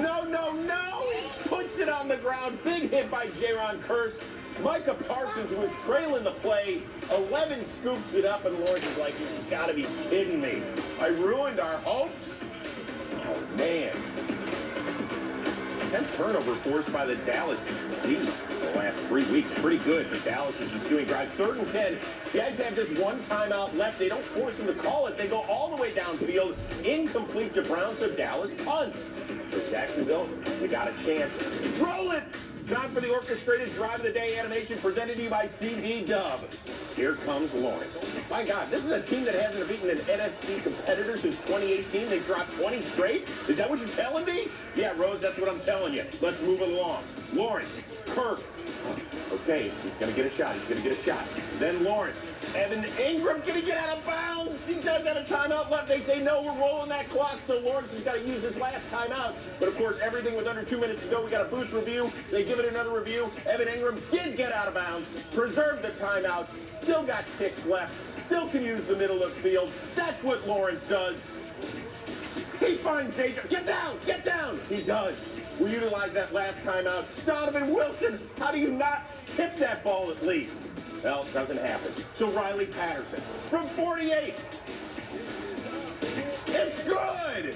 No. Puts it on the ground. Big hit by Jaron Kearse. Micah Parsons, who was trailing the play, 11 scoops it up, and Lawrence is like, you've got to be kidding me. I ruined our hopes? Oh, man. 10th turnover forced by the Dallas D the last 3 weeks. Pretty good, but Dallas is just doing drive. 3rd and 10. Jags have just one timeout left. They don't force them to call it. They go all the way downfield. Incomplete to Brown, so Dallas punts. So Jacksonville, you got a chance. Roll it! Time for the orchestrated drive of the day animation presented to you by CD Dub. Here comes Lawrence. My God, this is a team that hasn't beaten an NFC competitor since 2018. They dropped 20 straight? Is that what you're telling me? Yeah, Rose, that's what I'm telling you. Let's move it along. Lawrence, Kirk. Okay, he's going to get a shot. Then Lawrence. Evan Ingram, can he get out of bounds? He does have a timeout left. They say, no, we're rolling that clock, so Lawrence has got to use this last timeout. But, of course, everything with under 2 minutes to go. We got a booth review. They give it another review. Evan Ingram did get out of bounds, preserved the timeout, still got kicks left, still can use the middle of the field. That's what Lawrence does. He finds Zaja. Get down. He does. We utilized that last timeout. Donovan Wilson, how do you not tip that ball at least? Well, it doesn't happen. So Riley Patterson from 48. It's good!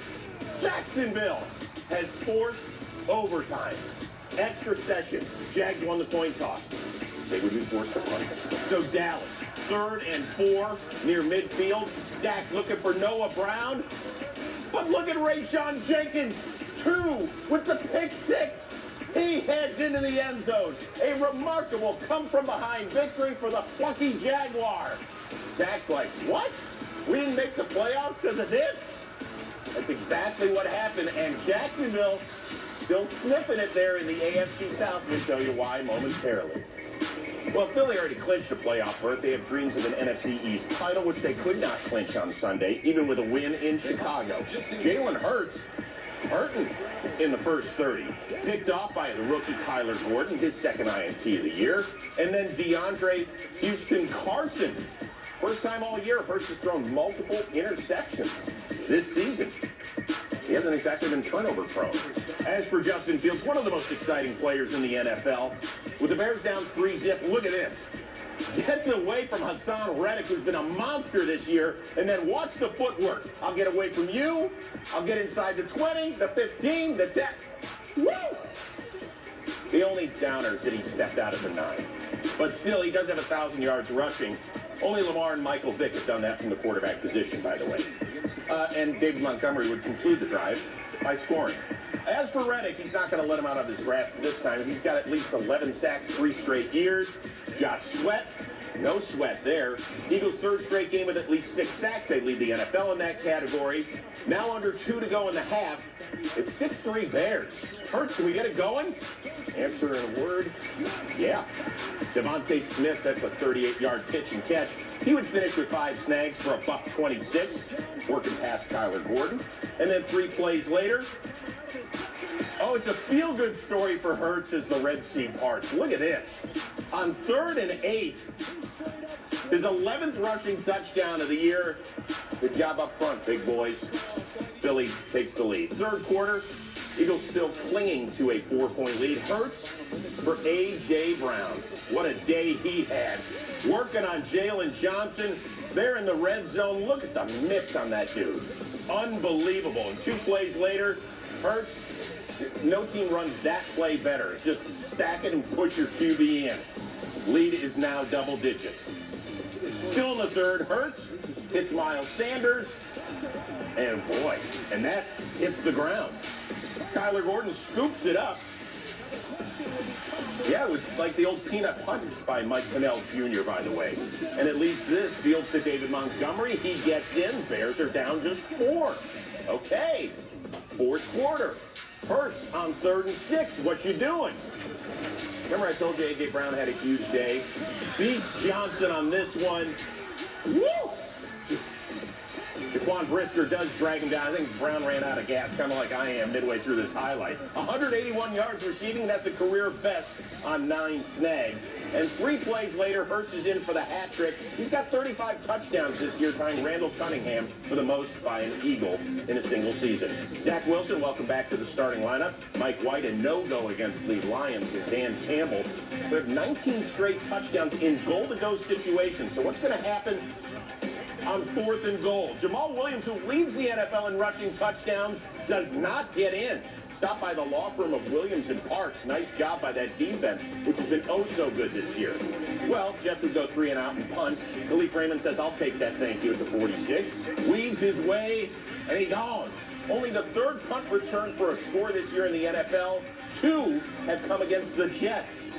Jacksonville has forced overtime. Extra session. Jags won the coin toss. They would be forced to punt. So Dallas, 3rd and 4 near midfield. Dak looking for Noah Brown. But look at Rayshon Jenkins, 2 with the pick 6. He heads into the end zone. A remarkable come-from-behind victory for the plucky Jaguar. Dak's like, what? We didn't make the playoffs because of this? That's exactly what happened, and Jacksonville still sniffing it there in the AFC South. We'll show you why momentarily. Well, Philly already clinched a playoff berth. They have dreams of an NFC East title, which they could not clinch on Sunday, even with a win in Chicago. Jalen Hurts hurting in the first 30. Picked off by the rookie Kyler Gordon, his second INT of the year. And then DeAndre Houston Carson. First time all year, Hurts has thrown multiple interceptions this season. He hasn't exactly been turnover prone. As for Justin Fields, one of the most exciting players in the NFL. With the Bears down 3-zip, look at this. Gets away from Hassan Reddick, who's been a monster this year, and then watch the footwork. I'll get away from you. I'll get inside the 20, the 15, the 10. Woo! The only downer is that he stepped out at the 9. But still, he does have 1,000 yards rushing. Only Lamar and Michael Vick have done that from the quarterback position, by the way. And David Montgomery would conclude the drive by scoring. As for Reddick, he's not going to let him out of his grasp this time. He's got at least 11 sacks 3 straight years. Josh Sweat, no sweat there. Eagles' 3rd straight game with at least 6 sacks. They lead the NFL in that category. Now under 2 to go in the half. It's 6-3 Bears. Hurts, can we get it going? Answer in a word, yeah. Devontae Smith, that's a 38-yard pitch and catch. He would finish with 5 snags for a $126, working past Kyler Gordon. And then 3 plays later, oh, it's a feel-good story for Hurts as the Red Sea parts. Look at this. On 3rd and 8, his 11th rushing touchdown of the year. Good job up front, big boys. Philly takes the lead. 3rd quarter, Eagles still clinging to a 4-point lead. Hurts for A.J. Brown. What a day he had. Working on Jalen Johnson. They're in the red zone. Look at the mitts on that dude. Unbelievable. And 2 plays later, Hurts, no team runs that play better. Just stack it and push your QB in. Lead is now double digits. Still in the 3rd, Hurts hits Miles Sanders. And boy, and that hits the ground. Kyler Gordon scoops it up. Yeah, it was like the old peanut punch by Mike Pennell Jr., by the way. And it leads this field to David Montgomery. He gets in. Bears are down just 4. Okay, 4th quarter. Hurts on 3rd and 6. What you doing? Remember I told you A.J. Brown had a huge day? Beats Johnson on this one. Woo! The Jaquan Brisker does drag him down. I think Brown ran out of gas, kind of like I am midway through this highlight. 181 yards receiving. That's a career best on 9 snags. And 3 plays later, Hurts is in for the hat trick. He's got 35 touchdowns this year, tying Randall Cunningham for the most by an Eagle in a single season. Zach Wilson, welcome back to the starting lineup. Mike White, a no-go against the Lions, and Dan Campbell. They have 19 straight touchdowns in goal-to-go situations. So what's going to happen on 4th and goal? Jamal Williams, who leads the NFL in rushing touchdowns, does not get in. Stopped by the law firm of Williams and Parks. Nice job by that defense, which has been oh so good this year. Well, Jets would go 3 and out and punt. Khalif Raymond says, I'll take that, thank you, at the 46. Weaves his way, and he's gone. Only the 3rd punt return for a score this year in the NFL. 2 have come against the Jets.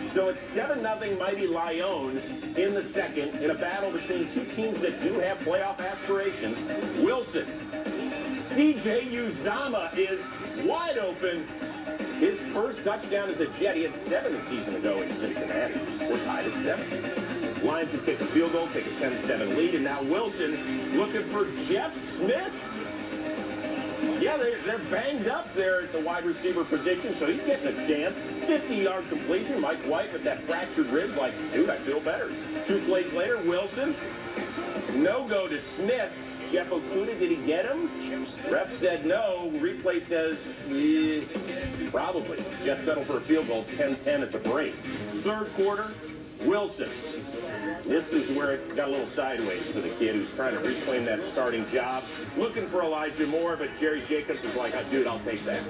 So it's 7-0 Mighty Lions in the second in a battle between 2 teams that do have playoff aspirations. Wilson. C.J. Uzomah is wide open. His first touchdown as a Jet. He had 7 a season ago in Cincinnati. We're tied at 7. Lions would kick a field goal, take a 10-7 lead, and now Wilson looking for Jeff Smith. Yeah, they're banged up there at the wide receiver position, so he's getting a chance. 50-yard completion. Mike White with that fractured ribs like, dude, I feel better. 2 plays later, Wilson. No-go to Smith. Jeff Okudah, did he get him? Ref said no. Replay says, probably. Jets settled for a field goal. It's 10-10 at the break. 3rd quarter, Wilson. This is where it got a little sideways for the kid who's trying to reclaim that starting job. Looking for Elijah Moore, but Jerry Jacobs is like, dude, I'll take that.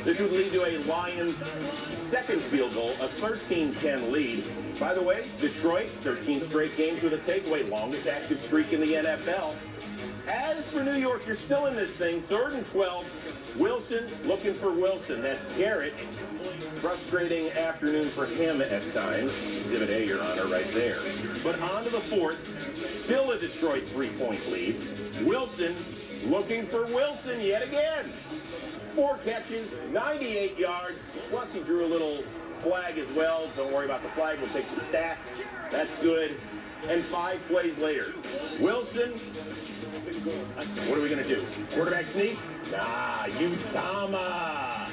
This would lead to a Lions 2nd field goal, a 13-10 lead. By the way, Detroit, 13 straight games with a takeaway, longest active streak in the NFL. As for New York, you're still in this thing. 3rd and 12. Wilson looking for Wilson. That's Garrett. Frustrating afternoon for him at times. Exhibit A, Your Honor, right there. But on to the 4th. Still a Detroit 3-point lead. Wilson looking for Wilson yet again. 4 catches, 98 yards. Plus, he drew a little flag as well. Don't worry about the flag. We'll take the stats. That's good. And 5 plays later. Wilson. What are we going to do? Quarterback sneak? Nah, Uzomah.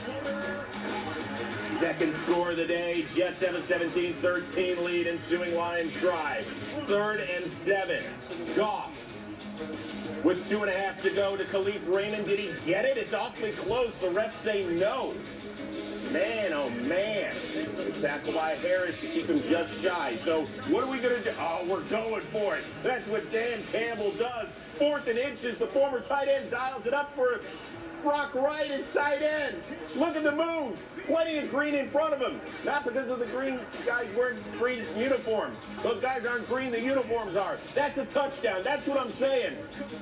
2nd score of the day. Jets have a 17-13 lead. Ensuing Lions drive. 3rd and 7. Goff with 2.5 to go to Khalif Raymond. Did he get it? It's awfully close. The refs say no. Man, oh man. Tackled by Harris to keep him just shy. So what are we going to do? Oh, we're going for it. That's what Dan Campbell does. 4th and inches. The former tight end dials it up for Brock Wright is tight end. Look at the moves. Plenty of green in front of him. Not because of the green guys wearing green uniforms. Those guys aren't green, the uniforms are. That's a touchdown. That's what I'm saying.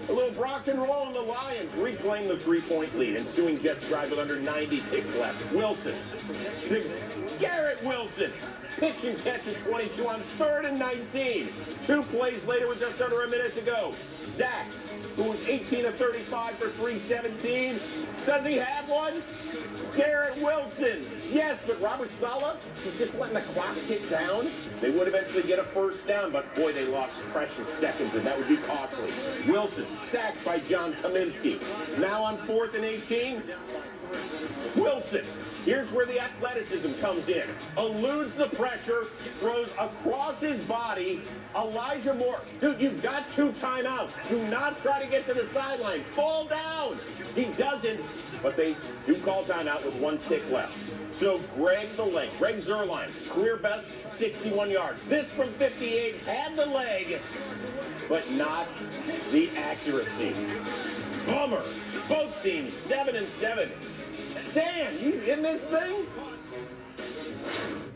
A little Brock and roll, and the Lions reclaim the 3-point lead. Ensuing Jets drive with under 90 ticks left. Wilson. Garrett Wilson. Pitch and catch at 22 on 3rd and 19. 2 plays later with just under a minute to go. Zach, who was 18 of 35 for 317. Does he have one? Garrett Wilson. Yes, but Robert Saleh, he's just letting the clock tick down. They would eventually get a 1st down, but boy, they lost precious seconds, and that would be costly. Wilson sacked by John Kaminsky. Now on 4th and 18. Wilson. Here's where the athleticism comes in. Eludes the pressure, throws across his body. Elijah Moore. Dude, you've got 2 timeouts. Do not try to get to the sideline. Fall down. He doesn't, but they do call timeout with 1 tick left. So Greg Zuerlein, career best, 61 yards. This from 58, had the leg, but not the accuracy. Bummer. Both teams 7 and 7. Dan, you in this thing?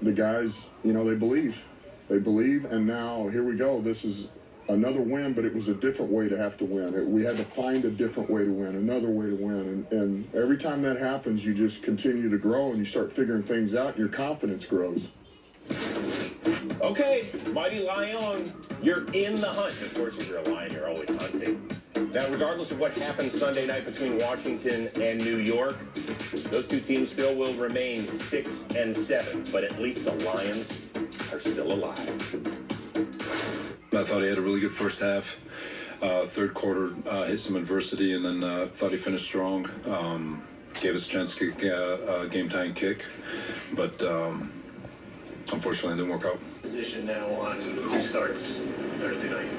The guys, you know, they believe. They believe, and now here we go. This is another win, but it was a different way to have to win. We had to find a different way to win, another way to win. And every time that happens, you just continue to grow, and you start figuring things out, and your confidence grows. Okay, Mighty Lion, you're in the hunt. Of course, if you're a Lion, you're always hunting. Now, regardless of what happens Sunday night between Washington and New York, those 2 teams still will remain 6 and 7. But at least the Lions are still alive. I thought he had a really good first half. Third quarter hit some adversity, and then thought he finished strong. Gave us a chance to kick a game-tying kick, but unfortunately it didn't work out. Position now on who starts Thursday night.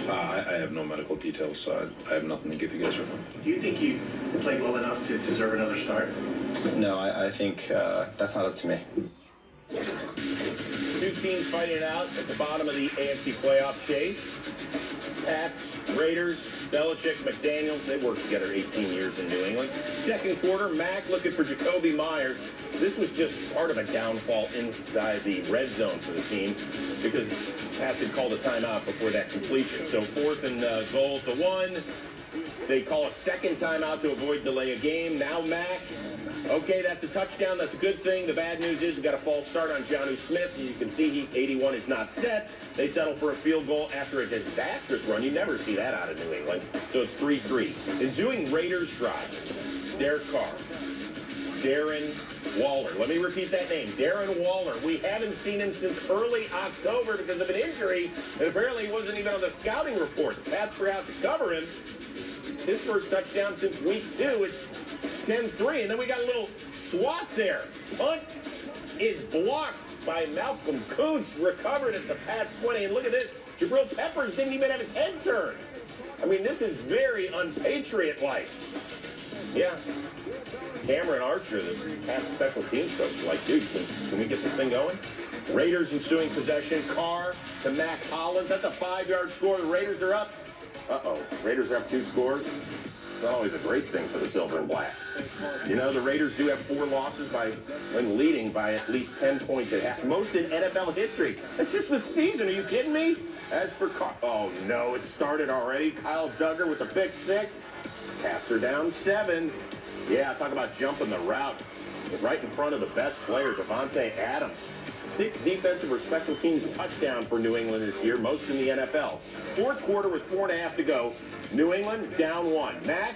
I have no medical details, so I have nothing to give you guys right now. Do you think you played well enough to deserve another start? No, I think that's not up to me. Two teams fighting it out at the bottom of the AFC playoff chase. Pats, Raiders, Belichick, McDaniel, they worked together 18 years in New England. Second quarter, Mac looking for Jakobi Meyers. This was just part of a downfall inside the red zone for the team because Pats had called a timeout before that completion. So fourth and goal at the 1. They call a second timeout to avoid delay of game. Now Mac. Okay, that's a touchdown. That's a good thing. The bad news is we got a false start on Jonnu Smith. You can see 81 is not set. They settle for a field goal after a disastrous run. You never see that out of New England. So it's 3-3. Ensuing Raiders drive. Derek Carr. Darren Waller. Let me repeat that name. Darren Waller. We haven't seen him since early October because of an injury, and apparently he wasn't even on the scouting report. The Pats forgot to cover him. His first touchdown since week 2. It's 10-3, and then we got a little swat there. Punt is blocked by Malcolm Kuntz, recovered at the Pats 20, and look at this. Jabril Peppers didn't even have his head turned. I mean, this is very unpatriot-like. Yeah. Cameron Archer, the Pats special teams coach, like, dude, can we get this thing going? Raiders ensuing possession. Carr to Mac Hollins. That's a 5-yard score. The Raiders are up. Uh-oh. Raiders are up 2 scores. Not always a great thing for the silver and black. You know, the Raiders do have 4 losses when leading by at least 10 points at half. Most in NFL history. That's just the season. Are you kidding me? As for oh no, it started already. Kyle Duggar with the pick 6. Pats are down 7. Yeah, talk about jumping the route. Right in front of the best player, Devontae Adams. 6th defensive or special teams touchdown for New England this year, most in the NFL. Fourth quarter with 4.5 to go. New England down 1. Mac,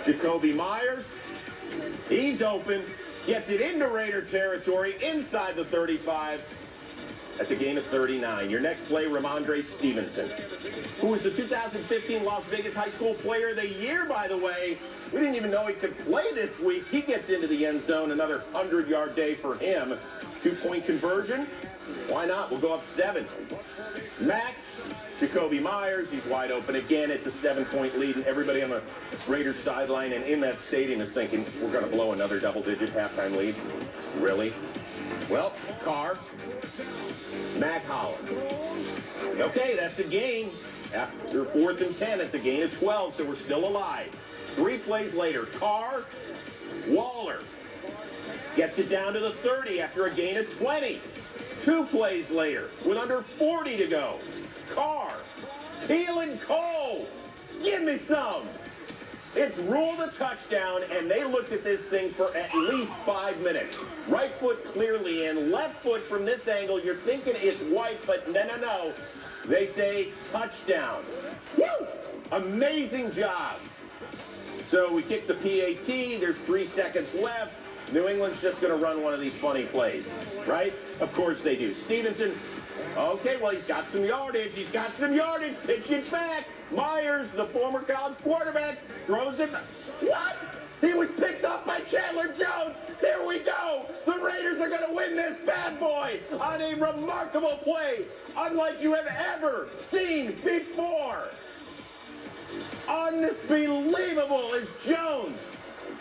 Jakobi Meyers, he's open, gets it into Raider territory, inside the 35. That's a gain of 39. Your next play, Ramondre Stevenson, who was the 2015 Las Vegas High School Player of the Year, by the way. We didn't even know he could play this week. He gets into the end zone, another 100-yard day for him. 2-point conversion. Why not? We'll go up 7. Mac, Jakobi Meyers, he's wide open again. It's a 7-point lead, and everybody on the Raiders sideline and in that stadium is thinking, we're going to blow another double-digit halftime lead. Really? Well, Carr, Mac Hollins. Okay, that's a gain. After 4th and 10, it's a gain of 12, so we're still alive. 3 plays later, Carr, Waller gets it down to the 30 after a gain of 20. 2 plays later, with under 40 to go, Carr, Keelan Cole, give me some. It's ruled a touchdown, and they looked at this thing for at least 5 minutes. Right foot clearly in, left foot from this angle. You're thinking it's white, but no. They say touchdown. Woo! Amazing job. So we kick the PAT. There's 3 seconds left. New England's just going to run one of these funny plays, right? Of course they do. Stevenson, okay, well, he's got some yardage. Pitch it back. Myers, the former college quarterback, throws it. What? He was picked up by Chandler Jones. There we go. The Raiders are going to win this bad boy on a remarkable play, unlike you have ever seen before. Unbelievable as Jones,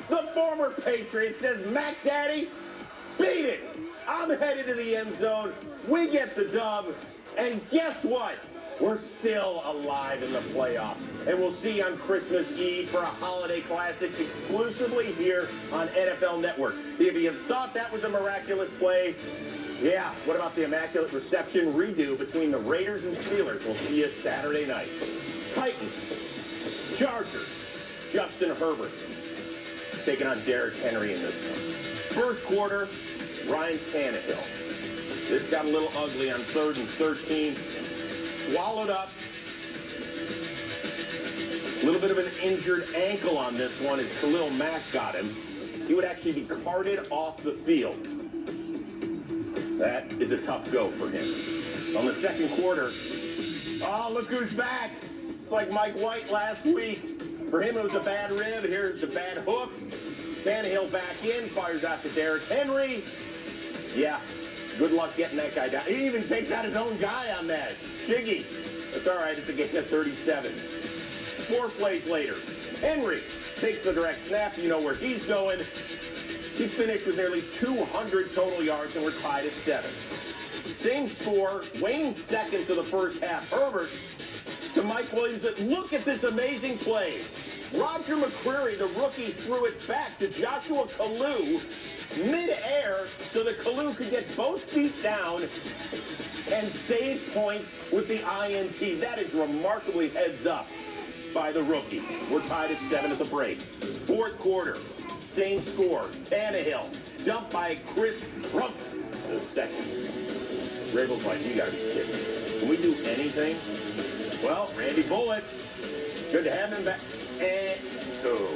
the former Patriot, says, Mac Daddy, beat it. I'm headed to the end zone. We get the dub. And guess what? We're still alive in the playoffs. And we'll see you on Christmas Eve for a holiday classic exclusively here on NFL Network. If you thought that was a miraculous play, yeah, what about the immaculate reception redo between the Raiders and Steelers? We'll see you Saturday night. Titans, Chargers, Justin Herbert taking on Derrick Henry in this one. First quarter, Ryan Tannehill. This got a little ugly on 3rd and 13. Swallowed up. A little bit of an injured ankle on this one as Khalil Mack got him. He would actually be carted off the field. That is a tough go for him. On the second quarter, oh, look who's back. It's like Mike White last week. For him, it was a bad rib. Here's the bad hook. Tannehill back in, fires out to Derrick Henry. Yeah, good luck getting that guy down. He even takes out his own guy on that. Shiggy. That's all right. It's a gain of 37. 4 plays later, Henry takes the direct snap. You know where he's going. He finished with nearly 200 total yards, and we're tied at 7. Same score, waning seconds of the first half. Herbert to Mike Williams. Look at this amazing play. Roger McCreary, the rookie, threw it back to Joshua Kalu mid-air so that Kalu could get both feet down and save points with the INT. That is remarkably heads up by the rookie. We're tied at 7 at the break. 4th quarter, same score. Tannehill, dumped by Chris Rumpf. The second. Rabel's like, you gotta be kidding me. Can we do anything? Well, Randy Bullock, good to have him back. And, oh,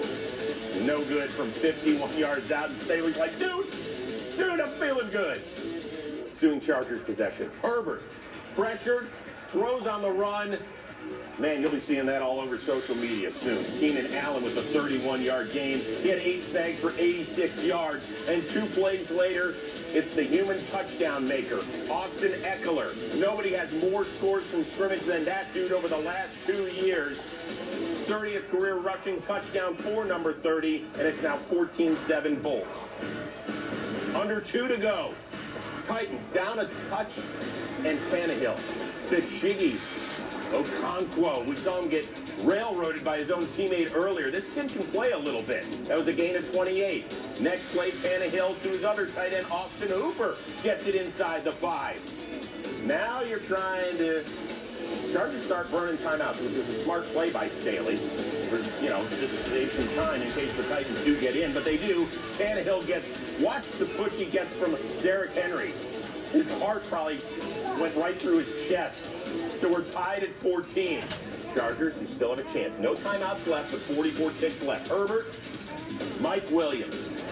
no good from 51 yards out. And Staley's like, dude, I'm feeling good. Soon Chargers possession. Herbert, pressured, throws on the run. Man, you'll be seeing that all over social media soon. Keenan Allen with a 31-yard gain. He had 8 snags for 86 yards. And 2 plays later, it's the human touchdown maker, Austin Eckler. Nobody has more scores from scrimmage than that dude over the last 2 years. 30th career rushing touchdown for number 30, and it's now 14-7 Bolts. Under 2 to go. Titans down a touch, and Tannehill to Chiggy Okonkwo. We saw him get railroaded by his own teammate earlier. This kid can play a little bit. That was a gain of 28. Next play, Tannehill to his other tight end, Austin Hooper, gets it inside the 5. Now you're trying to... Chargers start burning timeouts, which was a smart play by Staley. Just save some time in case the Titans do get in, but they do. Tannehill watch the push he gets from Derrick Henry. His heart probably went right through his chest. So we're tied at 14. Chargers, you still have a chance. No timeouts left, but 44 ticks left. Herbert, Mike Williams.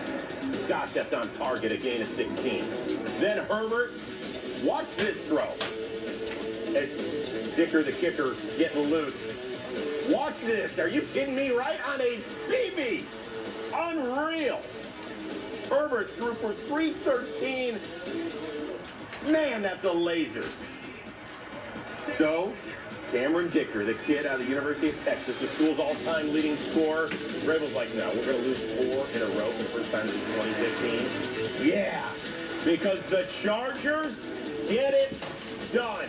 Gosh, that's on target, a gain of 16. Then Herbert, watch this throw. As Dicker, the kicker, getting loose. Watch this. Are you kidding me? Right on a BB. Unreal. Herbert threw for 313. Man, that's a laser. So, Cameron Dicker, the kid out of the University of Texas, the school's all-time leading scorer. Rabel's like, no, we're going to lose 4 in a row for the first time since 2015. Yeah, because the Chargers get it done.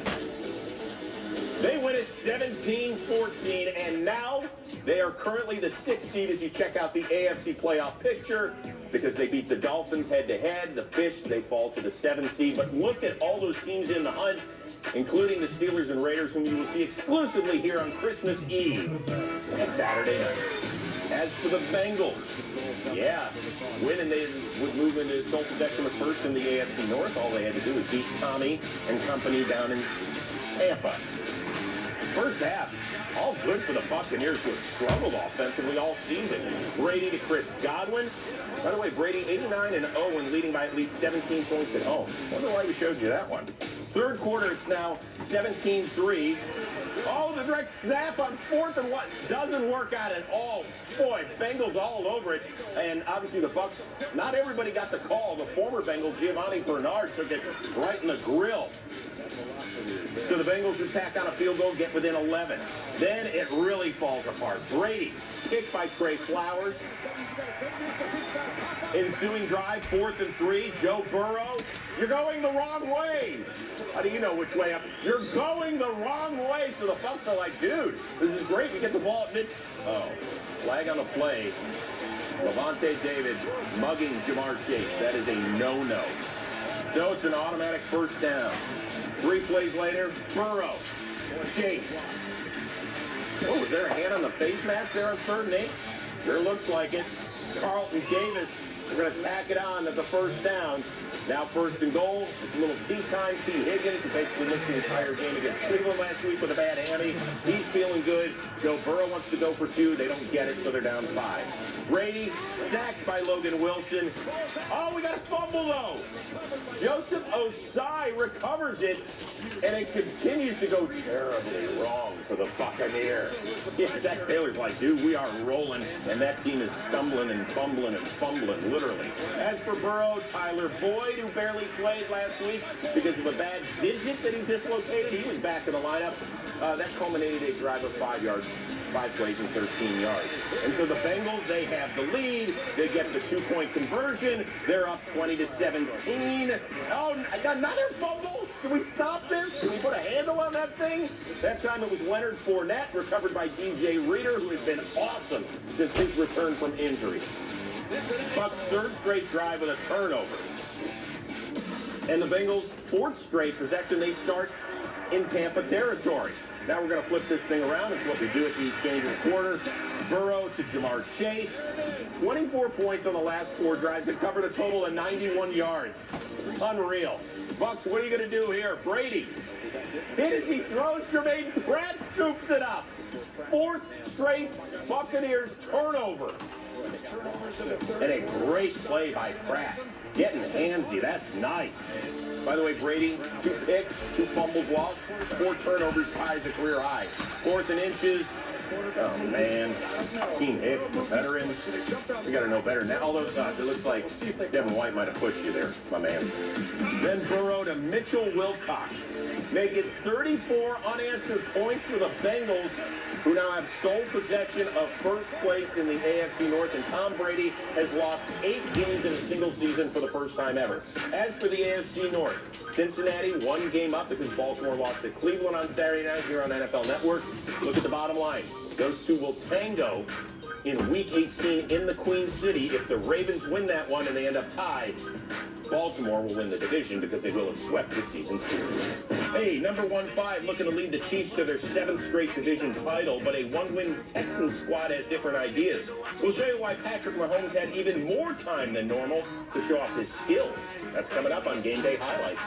They win it 17-14, and now they are currently the 6th seed as you check out the AFC playoff picture because they beat the Dolphins head-to-head. The Fish, they fall to the 7th seed. But look at all those teams in the hunt, including the Steelers and Raiders, whom you will see exclusively here on Christmas Eve and Saturday night. As for the Bengals, yeah, winning, they would move into sole possession of first in the AFC North. All they had to do was beat Tommy and company down in Tampa. First half, all good for the Buccaneers, who have struggled offensively all season. Brady to Chris Godwin. By the way, Brady 89-0 and leading by at least 17 points at home. Wonder why we showed you that one. 3rd quarter, it's now 17-3. Oh, the direct snap on 4th and 1 doesn't work out at all. Boy, Bengals all over it. And obviously the Bucs, not everybody got the call. The former Bengal, Giovanni Bernard, took it right in the grill. So the Bengals would tack on a field goal, get within 11. Then it really falls apart. Brady, kicked by Trey Flowers. Ensuing drive, 4th and 3. Joe Burrow, you're going the wrong way. How do you know which way up? You're going the wrong way. So the Bucs are like, dude, this is great. We get the ball at mid. Oh, flag on the play. Levante David mugging Jamar Chase. That is a no-no. So it's an automatic first down. 3 plays later, Burrow, Chase. Oh, was there a hand on the face mask there on 3rd and 8? Sure looks like it. Carlton Davis, we're going to tack it on at the first down. Now 1st and goal. It's a little tea time. T. Higgins, who basically missed the entire game against Cleveland last week with a bad hammy. He's feeling good. Joe Burrow wants to go for 2. They don't get it, so they're down 5. Brady sacked sacked by Logan Wilson. Oh, we got a fumble, though. Joseph Osai recovers it, and it continues to go terribly wrong for the Buccaneer. Yeah, Zach Taylor's like, dude, we are rolling, and that team is stumbling and fumbling and fumbling, literally. As for Burrow, Tyler Boyd, who barely played last week because of a bad digit that he dislocated, he was back in the lineup. That culminated a drive of 5 yards. 5 plays and 13 yards. And so the Bengals, they have the lead. They get the 2-point conversion. They're up 20-17. Oh, I got another fumble. Can we stop this? Can we put a handle on that thing? That time it was Leonard Fournette, recovered by DJ Reader, who has been awesome since his return from injury. Bucks' third straight drive with a turnover. And the Bengals' fourth straight possession, they start in Tampa territory. Now we're going to flip this thing around. It's what we do at the change of quarter. Burrow to Jamar Chase. 24 points on the last 4 drives and covered a total of 91 yards. Unreal. Bucks, what are you going to do here? Brady. Hit as he throws. Jermaine Pratt scoops it up. 4th straight Buccaneers turnover. And a great play by Pratt. Getting handsy. That's nice. By the way, Brady, 2 picks, 2 fumbles lost, 4 turnovers, ties a career high. 4th and inches. Oh, man. Keem Hicks, the veteran. We got to know better than that. Although, it looks like Devin White might have pushed you there, my man. Then Burrow to Mitchell Wilcox. Make it 34 unanswered points for the Bengals, who now have sole possession of first place in the AFC North, and Tom Brady has lost 8 games in a single season for the first time ever. As for the AFC North, Cincinnati 1 game up because Baltimore lost to Cleveland on Saturday night here on NFL Network. Look at the bottom line. Those two will tango in Week 18 in the Queen City. If the Ravens win that one and they end up tied, Baltimore will win the division because they will have swept this season's series. Hey, number 1-5 looking to lead the Chiefs to their 7th straight division title, but a 1-win Texans squad has different ideas. We'll show you why Patrick Mahomes had even more time than normal to show off his skills. That's coming up on Game Day Highlights.